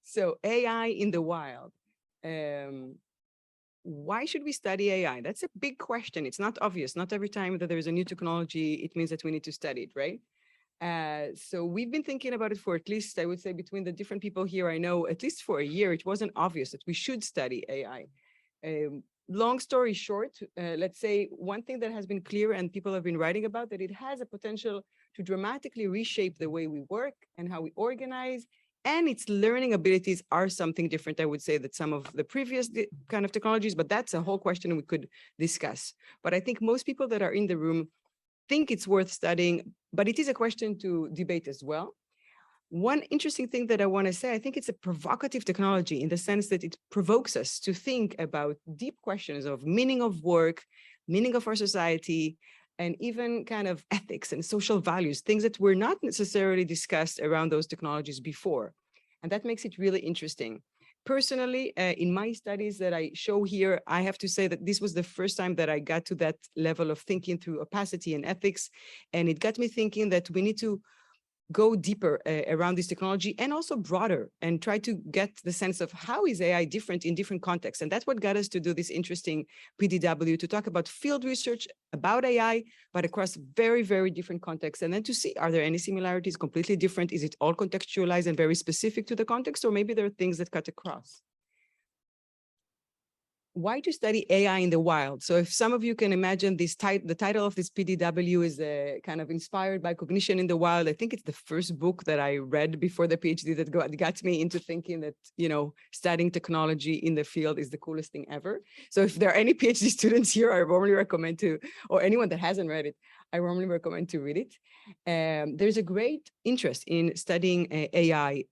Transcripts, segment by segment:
So AI in the wild. Why should we study AI? That's a big question. It's not obvious. Not every time that there's a new technology, it means that we need to study it, right? So we've been thinking about it for at least, I would say, between the different people here, I know at least for a year, it wasn't obvious that we should study AI. Long story short, let's say one thing that has been clear and people have been writing about, that it has a potential to dramatically reshape the way we work and how we organize, and its learning abilities are something different, I would say, that some of the previous kind of technologies, but that's a whole question we could discuss. But I think most people that are in the room think it's worth studying, but it is a question to debate as well. One interesting thing that I want to say, I think it's a provocative technology in the sense that it provokes us to think about deep questions of meaning of work, meaning of our society, and even kind of ethics and social values, things that were not necessarily discussed around those technologies before. And that makes it really interesting. Personally, in my studies that I show here, I have to say that this was the first time that I got to that level of thinking through opacity and ethics. And it got me thinking that we need to go deeper around this technology and also broader and try to get the sense of how is AI different in different contexts. And that's what got us to do this interesting PDW, to talk about field research about AI, but across very, very different contexts. And then to see, are there any similarities, completely different? Is it all contextualized and very specific to the context? Or maybe there are things that cut across. Why to study AI in the wild? So if some of you can imagine this, the title of this PDW is kind of inspired by Cognition in the Wild. I think it's the first book that I read before the PhD that got me into thinking that, you know, studying technology in the field is the coolest thing ever. So if there are any PhD students here, I warmly recommend to, or anyone that hasn't read it, I warmly recommend to read it. There's a great interest in studying AI.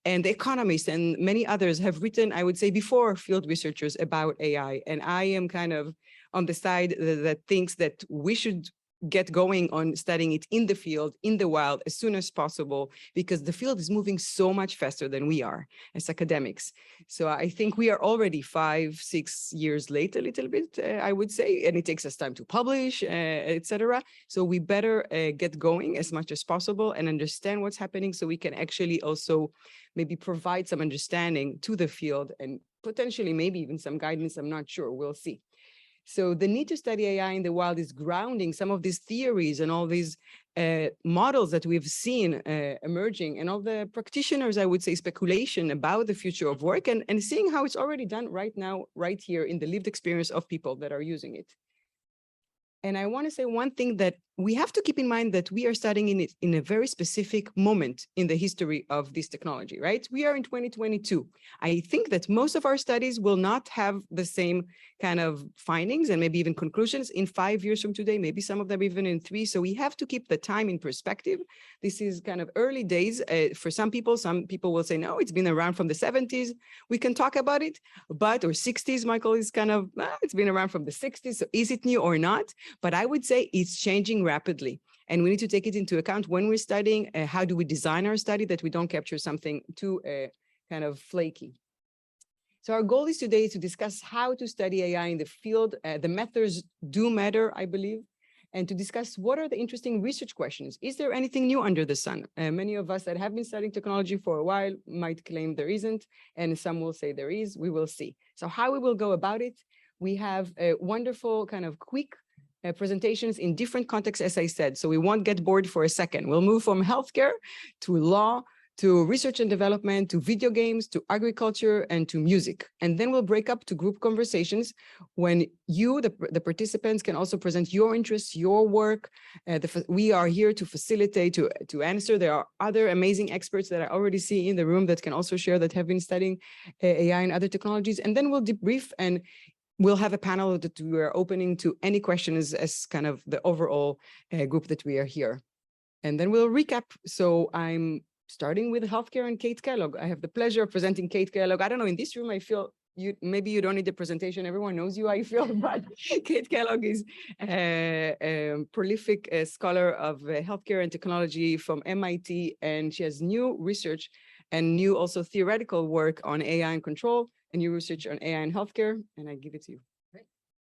And The Economist and many others have written, I would say, before field researchers about AI. And I am kind of on the side that thinks that we should get going on studying it in the field, in the wild, as soon as possible, because the field is moving so much faster than we are as academics. So I think we are already 5-6 years late, a little bit, I would say, and it takes us time to publish, etc. So we better get going as much as possible and understand what's happening, so we can actually also maybe provide some understanding to the field and potentially maybe even some guidance. I'm not sure, we'll see. So the need to study AI in the wild is grounding some of these theories and all these models that we've seen emerging, and all the practitioners, I would say, speculation about the future of work, and seeing how it's already done right now, right here in the lived experience of people that are using it. And I want to say one thing, that we have to keep in mind that we are studying it in a very specific moment in the history of this technology, right? We are in 2022. I think that most of our studies will not have the same kind of findings and maybe even conclusions in 5 years from today, maybe some of them even in 3. So we have to keep the time in perspective. This is kind of early days for some people. Some people will say, no, it's been around from the 70s. We can talk about it, but, or 60s, Michael is kind of, it's been around from the 60s. So is it new or not? But I would say it's changing rapidly, and we need to take it into account when we're studying. How do we design our study that we don't capture something too kind of flaky? So our goal is today to discuss how to study AI in the field. The methods do matter, I believe, and to discuss what are the interesting research questions. Is there anything new under the sun? Many of us that have been studying technology for a while might claim there isn't, and some will say there is. We will see. So how we will go about it? We have a wonderful kind of quick presentations in different contexts, as I said, so we won't get bored for a second. We'll move from healthcare to law, to research and development, to video games, to agriculture, and to music. And then we'll break up to group conversations when you, the participants, can also present your interests, your work. We are here to facilitate, to answer. There are other amazing experts that I already see in the room that can also share, that have been studying AI and other technologies. And then we'll debrief, and we'll have a panel that we are opening to any questions as kind of the overall group that we are here. And then we'll recap. So I'm starting with healthcare and Kate Kellogg. I have the pleasure of presenting Kate Kellogg. I don't know, in this room, I feel maybe you don't need the presentation. Everyone knows you, I feel, but Kate Kellogg is a prolific scholar of healthcare and technology from MIT, and she has new research and new also theoretical work on AI and control, and new research on AI and healthcare, and I give it to you.